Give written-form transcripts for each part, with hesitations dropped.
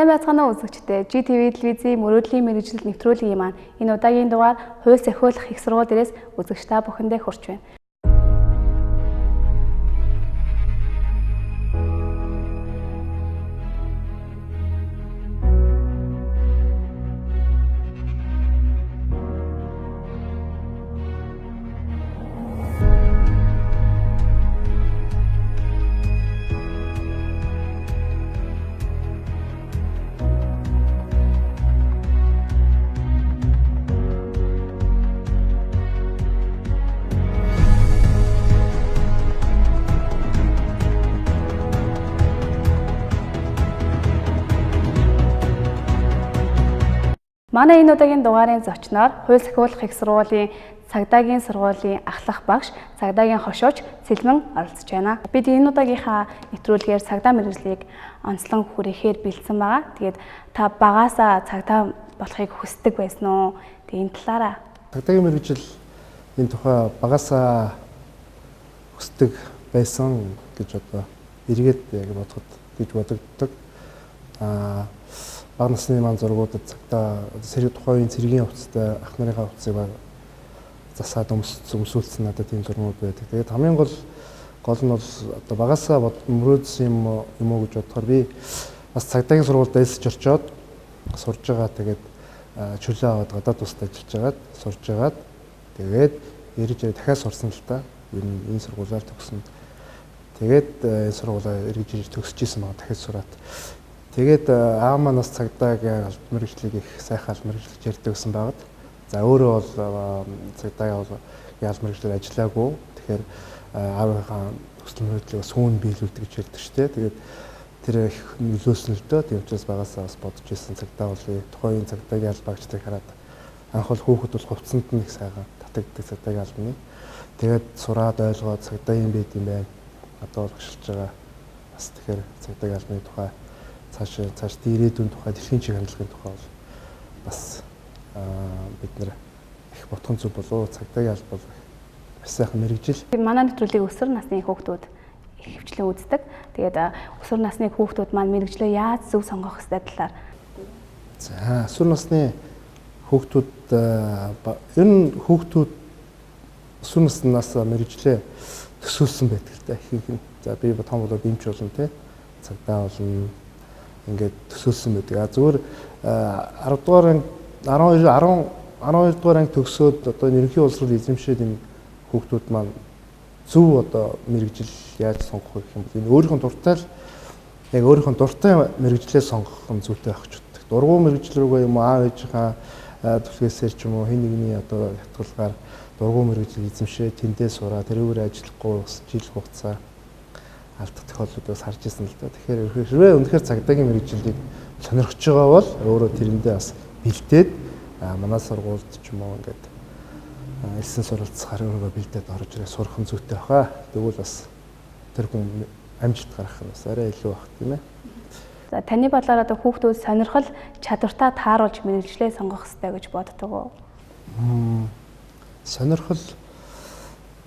Сайн байцгаана уу үзэгчдээ. GTV телевизийн мөрөөдлийн мэргэжил нэвтрүүлгийн маань энэ удаагийн дугаар хууль сахиулах их сургууль дээрээс үзэгч та бүхэндээ хүрч байна. Манай энэ удаагийн дугаарын зочноор хууль сахиулах их сургуулийн цагдаагийн сургуулийн ахлах багш, цагдаагийн хошууч Сэлмэн оролцож байна. Бид энэ удаагийнхаа нэвтрүүлгээр цагдаа мэргэжлийг онцлон хүргэхээр бэлдсэн байгаа. Тэгээд та багаасаа цагдаа болохыг хүсдэг байсан уу? Тэгээд энэ талаараа. Цагдаагийн мэргэжил энэ тухай багаасаа хүсдэг байсан гэж одоо эргээд яг бодоход гэж бодогддог. Бага насны маань зургуудад цагдаа тухайн цэргийн хувцастай ах нарынхаа хувцсыг засаад өмсүүлсэн надад тийм зургууд байдаг. Тэгээд хамгийн гол нь бол одоо багаасаа мөрөөдсөн юм уу гэж бодохоор би бас цагдаагийн сургуульд дэсэж орчоод сурж байгаа. Тэгээд чөлөө аваад гадаад улсад ажиллаж байгаад сурж байгаад тэгээд ирж дахиад сурсан л та. Энэ сургуулиар төгсөн. Тэгээд энэ сургуулаа эргэж ирж төгсөж исэн байгаа. Дахиад сураад тэгээд аав манаас цагдаагийн албан мэргэжлийг их сайхан албан мэргэжлэгч ярьдаг гэсэн байгаад. За өөрөө бол цагдаагийн албан мэргэжлээр ажиллаагүй. Тэгэхээр аавынхаа хүсэл мөрөөдлийг сүүн биелүүлдэг гэж ярьдаг шүү дээ. Тэгээд тэр их нөлөөсөн л дөө. Тийм учраас багаасаа бас бодож ирсэн цагдаа болъё. Тухайн цагдаагийн албаагчдыг хараад анх бол хүүхэд бол хувцсанд нь их сайхан татагддаг цагдаагийн албаны. Тэгээд сураад ойлгоод цагдаа юм байд юм байна. Одоо бол хөшилж байгаа. Бас тэгэхээр цагдаагийн албаны тухай цааш ирээдүйн тухай дэлхийн чиг хандлагын тухай бол бас бид нэр их бодхон зүг болов цагдаагийн алба бол маш сайхан мэргэжил. Манай нэвтрүүлгийг өсвөр насны хүүхдүүд их хвчлэн үздэг. Тэгээд өсвөр насны хүүхдүүд маань мэргэжлээ яаж зөв сонгох ёстой талаар. За өсвөр насны хүүхдүүд ер нь хүүхдүүд өсвөр наснаас мэргэжлээ төсөөлсөн байдаг л да ихэнх нь. За би том болоод эмч болно те. Цагдаа болно. Ингээд төсөөлсөн байдаг. Зүгээр 10 дугаар 12 дугаар анги төгсөөд одоо ерөнхий боловсрол эзэмшээд энэ хүүхдүүд маань зөв одоо мэргэжил яаж сонгох вэ гэх юм бол энэ өөрийнхөө дуртай л яг өөрийнхөө дуртай мэргэжлээ сонгох нь зүйтэй байх ч гэдэг. Дургуй мэргэжил рүүгээ юм аав ээжийнхаа түлхээсээр ч юм уу хэн нэгний одоо ятгалгаар дургуй мэргэжил эзэмшээ тэндээ сураа тэрүүгээр ажиллахгүй жил хугацаа алдах тохиолдлуудаас харж ирсэн л да. Тэгэхээр хэрвээ үнэхээр цагдаагийн мэргэжилийг сонирхож байгаа бол өөрөө тэрэндээ бас бэлдээд манай сургуульд ч юм уу ингээд элсэн суралцахаар өөрөө бэлдээд орж ирээ сурах нь зүйтэй баха. Тэгвэл бас тэр хүн амжилт гаргах нь бас арай илүү бах тийм ээ. За таны бодлоор одоо хүүхдүүд сонирхол чадвартаа тааруулж мэргэжлээ сонгох хэрэгтэй гэж боддог уу? Сонирхол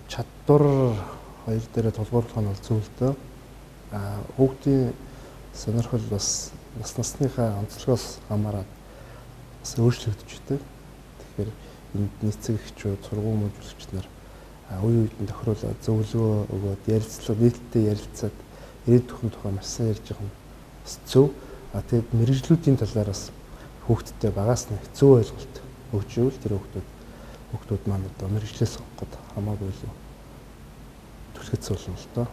чадвар хоёр дээрээ тулгуурлах нь бол зөв л дөө. Хүүхдийн сонирхол бас насныхаа онцлогоос хамаарат бас өөрчлөгдөж идэг. Тэгэхээр энд нийцэг эхчүүд, сургууль мужигч нар үе үеийн тохируулаад зөвлөгөө өгөөд ярилцлага нийтдээ ярилцаад ирээдүйн тухай маш сайн ярьж байгаа нь бас зөв. Тэгээд мэргэжлүүдийн талаар бас хүүхдтэй багаас нь зөв ойлголт өгч ивэл тэр хүүхдүүд маань одоо мэргэжлээс сонгоход хамаагүй л түлхэц болно л доо.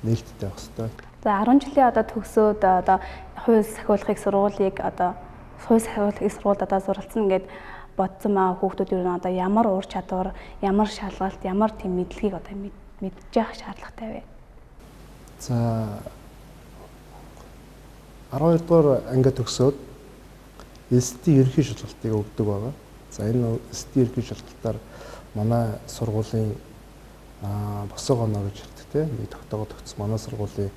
Нээлттэй байх хэрэгтэй. За 10 жилийн одоо төгсөөд одоо хууль сахиулахыг сургуулийг одоо хууль сахиулахыг сургуульд одоо суралцсан ингээд бодсон маа хүүхдүүд юу н одоо ямар ур чадвар, ямар шалгалт, ямар тийм мэдлэгийг одоо мэдж явах шаардлагатай вэ? За 12 дугаар анги төгсөөд СТ ерөнхий шалгалтыг өгдөг байгаа. За энэ СТ ерөнхий шалгалтаар манай сургуулийн босоо гоноо гэж ярьдаг тийм нэг тогтоогоо тогтсон манай сургуулийн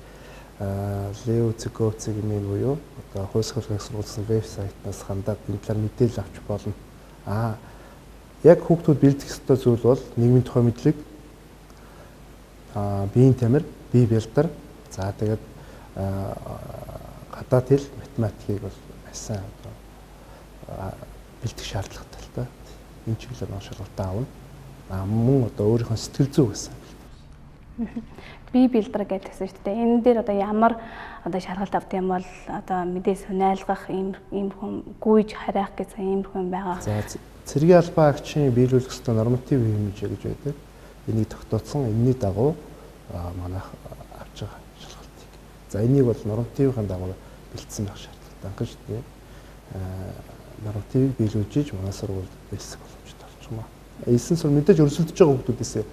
Лео Цэковцэг гэмээр буюу одоо хууль сахиулах сургуулийн вебсайтнаас хандаад энэ талаар мэдээлэл авч болно. Яг хүүхдүүд бэлдэх ёстой зүйл бол нийгмийн тухай мэдлэг, биеийн тамир, бие бэлдар, за тэгээд гадаад хэл, математикийг бол сайн бэлтгэх шаардлагатай л да. Энэ чиглэлээр маш шалгалтаа авна. Мөн одоо өөрийнхөө сэтгэл зүй гэсэн. Би бэлдрэг гэдгсэн шүү дээ. Энэ дээр одоо ямар одоо шалгалт авд юм бол одоо мэдээс найлгах ийм хүн гүйж харайх гэсэн ийм хүн байгаа. За цэргийн албан агчийн биелүүлэх ёстой норматив хэмжээ гэж байдаг. Энийг тогтооцсон энэний дагуу манайх авч байгаа шалгалтыг. За энийг бол нормативын дагуу бэлдсэн байх шаардлагатай анхан шүү дээ. Нормативыг биелүүлж манай сургуульд бэлсэх боломжтой болж байна. Элсэн сур мэдээж өрсөлдөж байгаа хүмүүсээс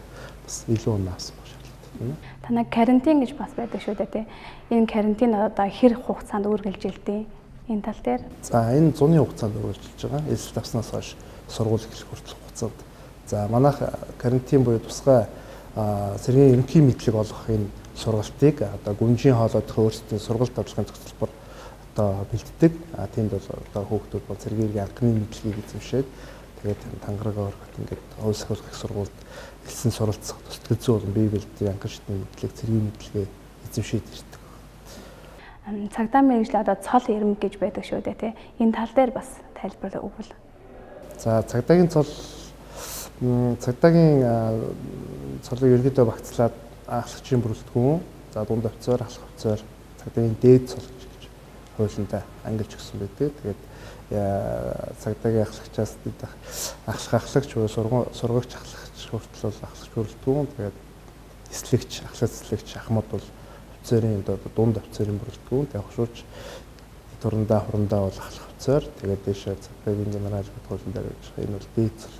бас илүү оноо авсан байх шаардлагатай тийм ээ. Танай карантин гэж бас байдаг шүү дээ тий. Энэ карантин одоо хэр хугацаанд үргэлжилдэг энэ тал дээр? За энэ зуны хугацаанд үргэлжилж байгаа. Элсэлт авснаас хойш сургууль эхлэх хүртэл хугацаанд. За манайх карантин буюу тусгай цэргийн ерөнхий мэдлэг олгох энэ сургалтыг одоо гүнжийн хоолойдох өөрсдийн сургалт авчлагын зохицолбор одоо бэлддэг. Тэнд бол одоо хүүхдүүд бол цэргийн анхны мэдлэгийг эзэмшээд тэгээд тангараг ороход ингээд хувь сахиулах сургуульд элсэн суралцах төсөл зүй болон бие биелдэг анхан шатны мэдлэг цэргийн мэдлэгээ эзэмшээд ирдэг. Цагдаа мэргэжил одоо цол ирмэг гэж байдаг шүү дээ тий. Энэ тал дээр бас тайлбар өгвөл. За цагдаагийн цолыг ерөнхийдөө багцлаад ахлагчийн бүрэлдэхүүн, за дунд офицер, ахлах офицер, цагдаагийн дээд цол гэж хуулиндаа ангилж өгсөн байдаг. Тэгээд цагдаагийн ахлагчаас дидах ахлагч буюу сургагч ахлагч хүртэл бол ахлагч бүрэлдэхүүн, тэгээд эслэгч, ахлагч эслэгч ахмад бол офицерын дунд офицерын бүрэлдэхүүн, тэгээд хушууч хурандаа бол ахлах офицер, тэгээд дэшээ цагдаагийн генерал хуулинд дээр гэж энэ бол дээд цол.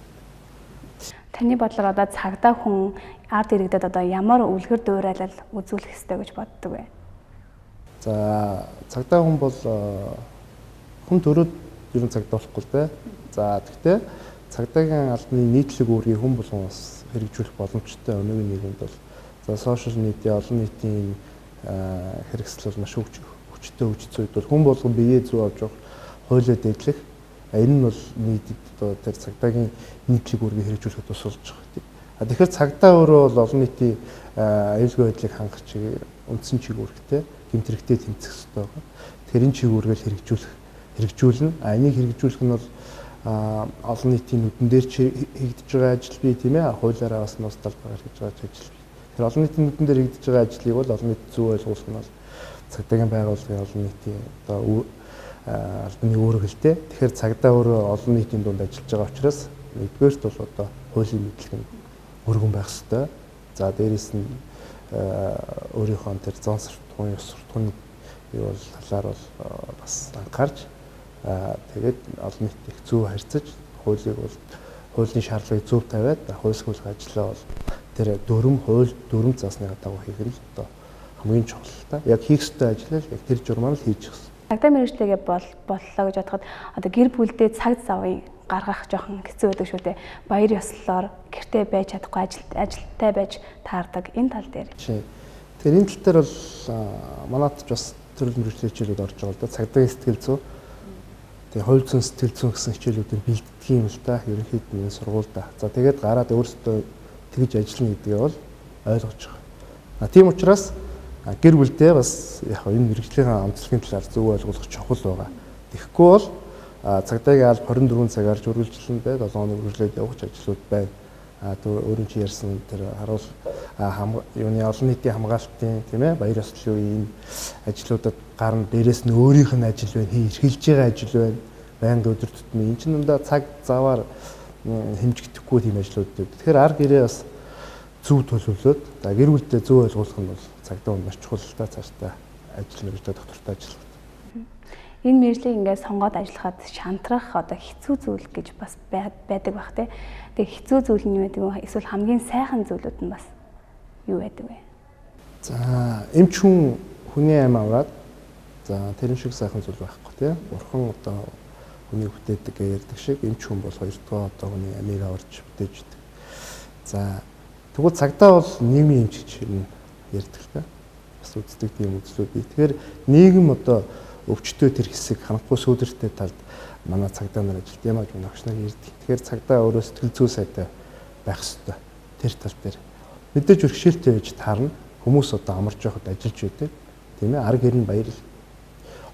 Таны бодлоор одоо цагдаа хүн ард иргэдэд одоо ямар үлгэр дуурайлал үзүүлэх ёстой гэж боддог вэ? За цагдаа хүн бол хүн төрөд ер нь цагдаа болохгүй дээ. За тэгтээ цагдаагийн албаны нийтлэг үүргийг хүн болгон бас хэрэгжүүлэх боломжтой. Өнөөгийн нийгэмд бол за сошиал медиа, олон нийтийн хэрэгсэл бол маш хүчтэй үед бол хүн болгон биеэ зүй авч явах, хуулиа дэглэх. Энэ нь бол нийтэд тэр цагдаагийн нийтлэг үүргийг хэрэгжүүлэхэд тусалж байгаа. Тэгэхээр цагдаа өөрөө бол олон нийтийн аюулгүй байдлыг хангах чиг үндсэн чиг үүрэгтэй гэмт хэрэгтэд тэмцэх ёстой байгаа. Тэгэхээр энэ чиг үүргийг хэрэгжүүлнэ. Энийг хэрэгжүүлэх нь бол олон нийтийн нүдэн дээр хийгдэж байгаа ажил бий тийм ээ. Хуулиараа бас нус талбараар хийж байгаа ажил бий. Тэгэхээр олон нийтийн нүдэн дээр хийгдэж байгаа ажлыг бол олон нийт зөв ойлгуулах нь бол цагдаагийн байгууллагын олон нийтийн одоо албаны үүрэгтэй. Тэгэхээр цагдаа өөрөө олон нийтийн дунд ажиллаж байгаа учраас нэгдүгээрт бол одоо хуулийн мэдлэг нь өргөн байх ёстой. За дээрээс нь өөрийнхөө тэр зон суртахуун, ёс суртахууны юу бол талаар бол бас анхаарч тэгээд олон нийт их зөв харьцаж хуулийн шаардлагыг зөв тавиад хууль сахиулах ажиллаа бол тэр дүрм заасны дагуу хийх нь одоо хамгийн чухал та. Яг хийх ёстой ажлаа яг тэр журмаар л хийж өгсөн. Цагдаа мэргэжлэгээ боллоо гэж бодоход одоо гэр бүлдээ цаг завыг гаргах жоохон хэцүү байдаг шүү дээ. Баяр ёслолоор гэртээ байж чадахгүй ажилтай байж таардаг энэ тал дээр. Тэгэхээр энэ тал дээр бол манайд ч бас төрөл мэргэжлийн хичээлүүд орж байгаа л да. Цагдаагийн сэтгэл зүй. Тэгээ хувь зүйн сэтгэл зүйн гэсэн хичээлүүдээр бэлддэг юм л да. Ерөнхийдөө энэ сургуультай. За тэгээд гараад өөрсдөө тэгж ажиллана гэдгээ бол ойлгож байгаа. Тийм учраас гэр бүлдээ бас яг энэ мэргэжлийн онцлогийн талаар зөв ойлгох чухал байгаа. Тэгэхгүй бол цагдаагийн алба 24 цагаар үргэлжлэн бай 7 хоног үргэлжлээд явах ажлууд байна. Өөрөөр чи ярьсан тэр харуул юуны олон нийтийн хамгаалтын тийм ээ баяр ёслолын ажлуудад гарна. Дээрээс нь өөрийнх нь ажил байна, эрхэлж байгаа ажил байна. Байнга өдөр тутмын энэ чинь дандаа цаг заваар хэмжигдэхгүй тийм ажлууд. Тэгэхээр ар гэрээ бас зөв төлөвлөөд гэр бүлдээ зөв ойлгуулах нь бол цагдаа хүн маш чухал та цаашдаа ажил мэргэжлээ доктортой ажиллах. Энэ мэргэжлийг ингээд сонгоод ажиллахад шантрах одоо хэцүү зүйл гэж бас байдаг бах тий. Тэгээ хэцүү зүйл нь юу гэдэг вэ? Эсвэл хамгийн сайхан зүйлүүд нь бас юу байдаг вэ? За эмч хүн хүний аим аваад за тэрэн шиг сайхан зүйл байхгүй тий. Бурхан одоо хүнийг бүтээдэг гэж ярьдаг шиг эмч хүн бол хоёрдугаар одоо хүний амийг аварч бүтээждэг. За тэгвэл цагдаа бол нийгмийн эмч гэж ярьдаг та. Бас үздэг тийм үзлүүд бий. Тэгэхээр нийгэм одоо өвчтөө тэр хэсэг ханахгүй сүүдэртэй талд манай цагдаа нар ажилт юм ааж багш нар ярьдаг. Тэгэхээр цагдаа өөрөө сэтгэл зүй сайтай байх ёстой. Тэр тал дээр мэдээж өргөшөөлтэй байж таарна. Хүмүүс одоо амарч явахад ажиллаж байдаг. Тийм ээ ар гэр нь баярлал.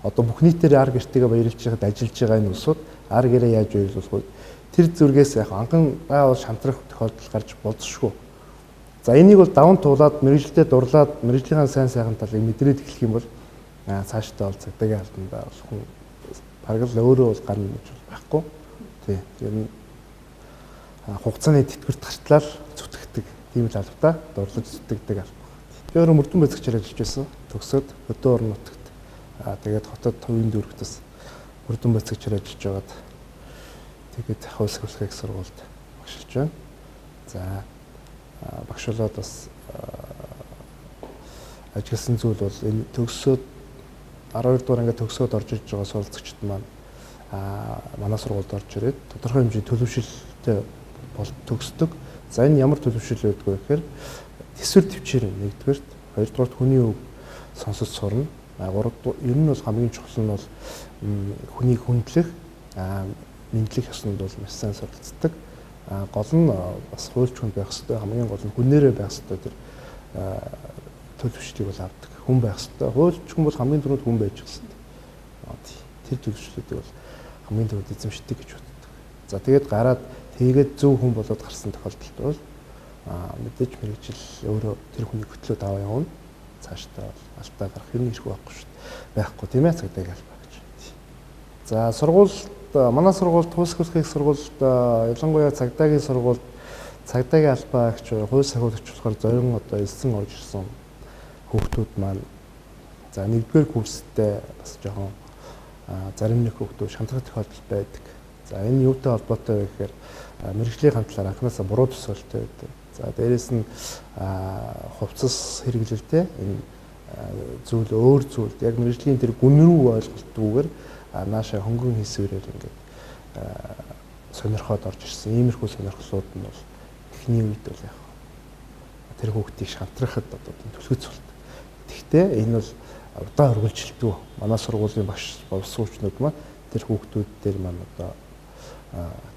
одоо бүх нийтээр ар гэртээ баярлж байгаад ажиллаж байгаа энэ улсууд ар гэрээ яаж баярлуулах вэ? Тэр зүргээс яг анхан гай бол шантрах тохиолдол гарч болзошгүй. За энийг бол даван туулаад мэрэгжилтэд дурлаад мэрэгжлийн сайн сайхан талыг мэдрээд эхлэх юм бол цаашдаа бол цагдаагийн албандаа бол хүн бараг л өөрөө бол гарна гэж байхгүй. Тий. Ер нь хугацааны тэтгэврт гартлаа зүтгэдэг тийм л албатай дурлаж зүтгэдэг алба. Би өөрөө мөрдөн байцаагчаар ажиллаж байсан. Төгсөөд хөдөө орон нутагт тэгээд хотод төвийн дүүрэгтээс мөрдөн байцаагчаар ажиллаж байгаад тэгээд хууль сахилгын их сургуульд багшилж байна. За багш болоод бас ажилласан зүйл бол энэ төгсөөд 12 дугаар ангид төгсөөд орж иж байгаа суралцагчид маань манай сургуульд орж ирээд тодорхой хэмжээний төлөвшөлтөй бол төгсдөг. За энэ ямар төлөвшөл байдаг вэ гэхээр төсвөр төвчээр нэгдүгээрт, хоёрдугаарт хүний үг сонсож сурна. Гуравдугаар ер нь бол хамгийн чухал нь бол хүнийг хүндлэх, мэдлэх ёсонд бол маш сайн суралцдаг. Гол нь бас хуульч хүн байх хэрэгтэй, хамгийн гол нь хүнээрээ байх хэрэгтэй тэр төлөвшлийг бол авдаг. Хүн байх хэрэгтэй. Хуульч хүн бол хамгийн түрүүнд хүн байж хэрэгтэй. Тэр төлөвшлүүдийг бол хамгийн түрүүнд эзэмшдэг гэж боддог. За тэгээд гараад тэгээд зөв хүн болоод гарсан тохиолдолд бол мэдээж мэрэгжил өөрөө тэр хүний хөтлөөд аваа явна. Цаашдаа алдаа гарах юм ирэхгүй байхгүй шүү дээ. Байхгүй тийм ээ цагдаагийн албаа гэж. За сургуульд манай сургуульд хууль сахилгын их сургуульд ялангуяа цагдаагийн сургуульд цагдаагийн албаа гэж хууль сахиулагч болохоор зорин одоо элсэн орж ирсэн хүүхдүүд маань за нэгдүгээр курстэй бас жоохон зарим нэг хүүхдүүд шантрах тохиолдол байдаг. За энэ юутай холбоотой вэ гэхээр мэрэгжлийн хамтлаар анхнаасаа буруу төсөөлттэй байдаг. За дээрэс нь хувцас хэрэглэлтэй энэ зүйл өөр зүйл яг мэрэгжлийн тэр гүн рүү ойлголтгүйгээр нааша хөнгөн хийсвэрээр ингээд сонирхоод орж ирсэн. Иймэрхүү сонирхлууд нь бол эхний үед бол яг тэр хүүхдийг шантрахад одоо түлхэц болдог. Гэхдээ энэ бол удаан үргэлжилдэг. Манай сургуулийн багш боловсруучнууд маань тэр хүүхдүүд дээр маань одоо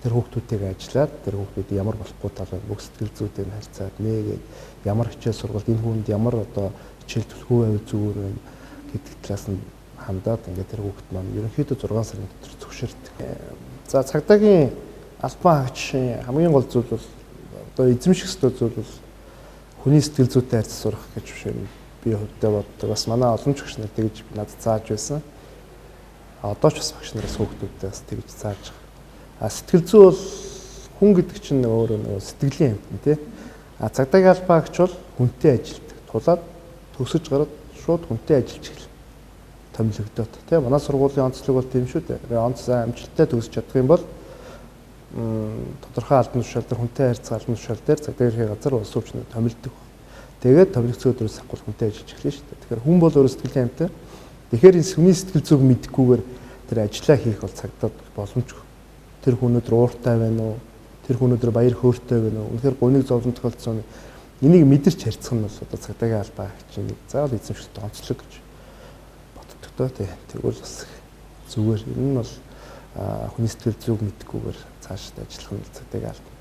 тэр хүүхдүүдтэйгээ ажиллаад тэр хүүхдүүд ямар болохгүй тал байна, бүх сэтгэл зүйтэй нь харьцаад нээгээд ямар хичээл сургалт энэ хүнд ямар одоо хичээл төлхөө байвал зүгээр байна гэдэг талаас нь хандаад ингээд тэр хүүхд маань ерөнхийдөө 6 сарын дотор зөвшөөрдөг. За цагдаагийн албан хаагчийн хамгийн гол зүйл бол одоо эзэмших ёстой зүйл бол хүний сэтгэл зүйтэй харьцаж сурах гэж бишээ би хувьдаа боддог. Бас манай олон ч багш нар тэгж надад зааж байсан. Одоо ч бас багш нараас хүүхдүүдээ бас тэгж зааж байгаа. Сэтгэл зүй бол хүн гэдэг чинь өөрөө нэг сэтгэлийн амьтан тий. Цагдаагийн албаагч бол хүнтэй ажилтдаг. Тулаад төгсөж гараад шууд хүнтэй ажиллаж эхэлнэ. Томилогдоод тий. Манай сургуулийн онцлог бол тийм шүү дээ. Онц сайн амжилттай төгсөж чадах юм бол тодорхой албан тушаал дээр хүнтэй харьцах албан тушаал дээр цагдаагийн газар улс орчны томилдог. Тэгээд томилогцоо өдрөөс ахгүйс хүнтэй ажиллаж эхэлнэ шүү дээ. Тэгэхээр хүн бол өөрөө сэтгэлийн амьтан. Тэгэхээр энэ хүний сэтгэл зүйг мэдхгүйгээр тэр ажиллаа хийх бол цагдаад боломжгүй. Тэр хүн өдөр ууртай байна уу? Тэр хүн өдөр баяр хөөртэй байна уу? Үнэхээр гуниг зовлон тохиолдсон энийг мэдэрч харьцах нь бол одоо цагдаагийн албаа гэж нэг заавал эзэмшигтэй онцлог гэж боддог доо тий. Тэгвэл бас зүгээр энэ нь бол хүний сэтгэл зүйг мэдхгүйгээр цаашдаа ажиллах нь цагдаагийн албад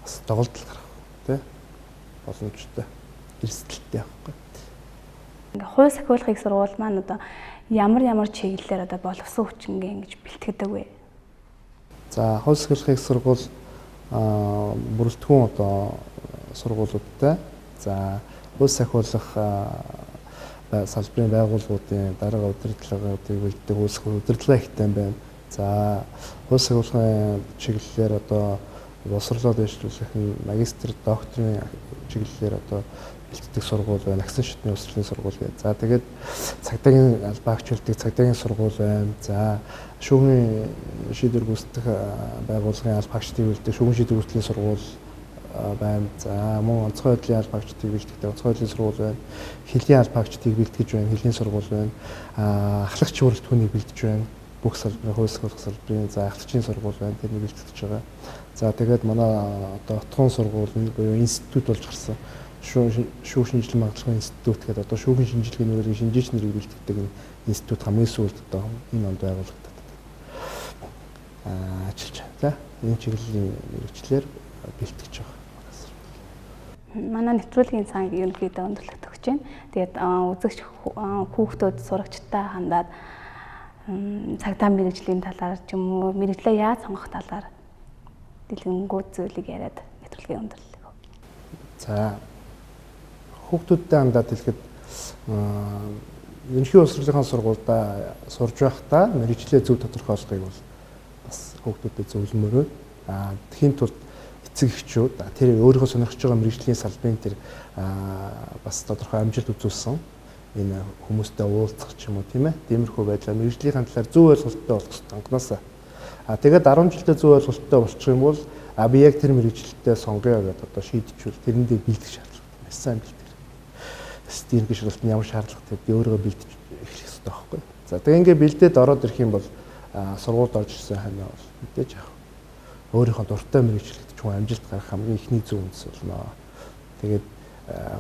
бас доголдол гарах тий. Боломжтой. Эрсдэлтэй байхгүй. Ингээ хууль сахиулагч их сургууль маань одоо ямар чиглэлээр одоо боловсон хүчингээ ингэж бэлтгэдэг вэ? За хууль сахиулагч их сургууль бүрэлдэхүүн одоо сургуулиудтай. За хууль сахиулах салбарын байгууллагуудын дарга удирдлагуудыг бэлддэг хууль сахиулагч удирдлага ихтэй байна. За хууль сахиулагын чиглэлээр одоо боловсролоо дэвшлүүлэх нь магистр, докторийн чиглэлээр одоо бэлддэг сургууль байна. Агсан шатны өсрөлийн сургууль байна. За тэгээд цагдаагийн албаагчлалдаг цагдаагийн сургууль байна. За шүүхийн шийдвэр гүйцэтгэх байгууллагын албаагчдыг бэлддэг шүүхийн шийдвэр гүйцэтгэлийн сургууль байна. За мөн онцгой байдлын албаагчдыг бэлддэг онцгой байдлын сургууль байна. Хэлийн албаагчдыг бэлтгэж байна. Хэлийн сургууль байна. Ахлагч бүрэлдэхүүнийг бэлдэж байна. Бүх салбарын хууль сахиулах салбарын за ахлагчийн сургууль байна. Тэрнийг бэлтгэж байгаа. За тэгээд манай одоо отгон сургууль буюу институт болж гарсан шүүх шинжилгээ магадлалын институт гэдэг одоо шүүхийн шинжилгээний нэрийг шинжээч нэрийг бэлтгэдэг институт хамгийн сүүлд одоо энэ онд байгуулагдаад ажиллаж байна. Энэ чиглэлийн мэргэжлэр бэлтгэж байгаа. Манай нэвтрүүлгийн сан ерөнхийдөө өндөрлөлт өгч байна. Тэгээд үзэгч хүүхдүүд сурагчтай хандаад цагдаа мэргэжлийн талаар ч юм уу мэргэжлээ яаж сонгох талаар дэлгэнгүй зүйлийг яриад нэвтрүүлгийн өндөрлөлөө. За хүүхдүүдтэй хандаад хэлэхэд ерөнхий боловсролынхаа сургуультай сурж байхдаа мэргэжлээ зөв тодорхойлохыг бол бас хүүхдүүдэд зөвлөмөр. Тэхийн тулд эцэг эхчүүд тэр өөрийнхөө сонирхож байгаа мэргэжлийн салбарын тэр бас тодорхой амжилт үзүүлсэн энэ хүмүүстэй уулзах ч юм уу тийм ээ. Тиймэрхүү байдлаар мэргэжлийн талаар зөв ойлголттой болох хэрэгтэй анханасаа. Тэгээд 10 жилдээ зөв ойлголттой болчих юм бол би яг тэр мэргэжилтэд сонгоё гэдээ одоо шийдчихвэл тэрэндээ бэлдэх шаардлагатай. Маш сайн бэлдэх. Стийн гişрэлтний ямар шаардлагатай би өөрийгөө бэлдэж эхлэх хэрэгтэй байхгүй. За тэгээ ингээ бэлдээд ороод ирэх юм бол сургуульд орж ирсэн ханаа бол мэдээж яах. Өөрийнхөө дуртай мэргэжилтэд ч хүн амжилт гарах хамгийн ихний зөв үндэс болно. Тэгээд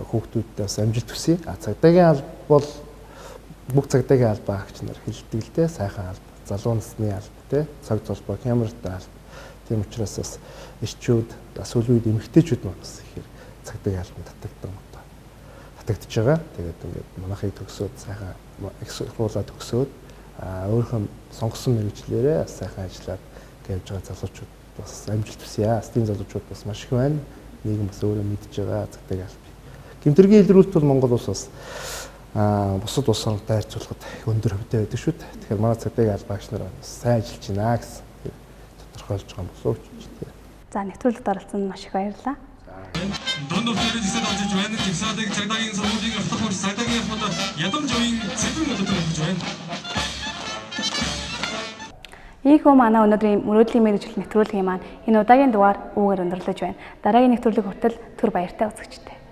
хүүхдүүдтэй бас амжилт хүсье. Цагдаагийн алба бол бүх цагдаагийн албаа агч нар хэлдэг л дээ. Сайхан алба, залуу насны алба те, цаг золбоо, камертай алба. Тийм учраас бас эрчүүд, сүүлийн үед эмэгтэйчүүд маань бас ихээр цагдаагийн албанд татагдж байгаа. Тэгээд ингээд манайхыг төгсөөд сайхан их сургуулаа төгсөөд өөрийнхөө сонгосон мэргэжлээрээ сайхан ажиллаад явж байгаа залуучууд бас амжилт хүсье. Стим залуучууд бас маш их байна. Нийгэм бас өөрөө мэдж байгаа цагдаагийн албыг. Гэмтэргийн илрүүлэлт бол Монгол улс бас бусад улс орнтой харьцуулахад өндөр хөвтэй байдаг шүү дээ. Тэгэхээр манай цагдаагийн албаагч нар бас сайн ажиллаж байна гэсэн тодорхойлж байгаа болов уу гэж тийм. За нэвтрүүлэгт оролцсонд маш их баярлалаа. Дондор төрөлжсөд орж байна. Тэгсаадаг цагдаагийн сургуулийн ахлах хурц цагдаагийн ахмад ядамж уян цэвэр модод орж байна. Ийхүү манай өнөөдрийн мөрөөдлийн мэргэжил нэвтрүүлгийн маань энэ удаагийн дугаар үүгээр өндөрлөж байна. Дараагийн нэвтрүүлэг хүртэл түр баяртай үзэгчтэй.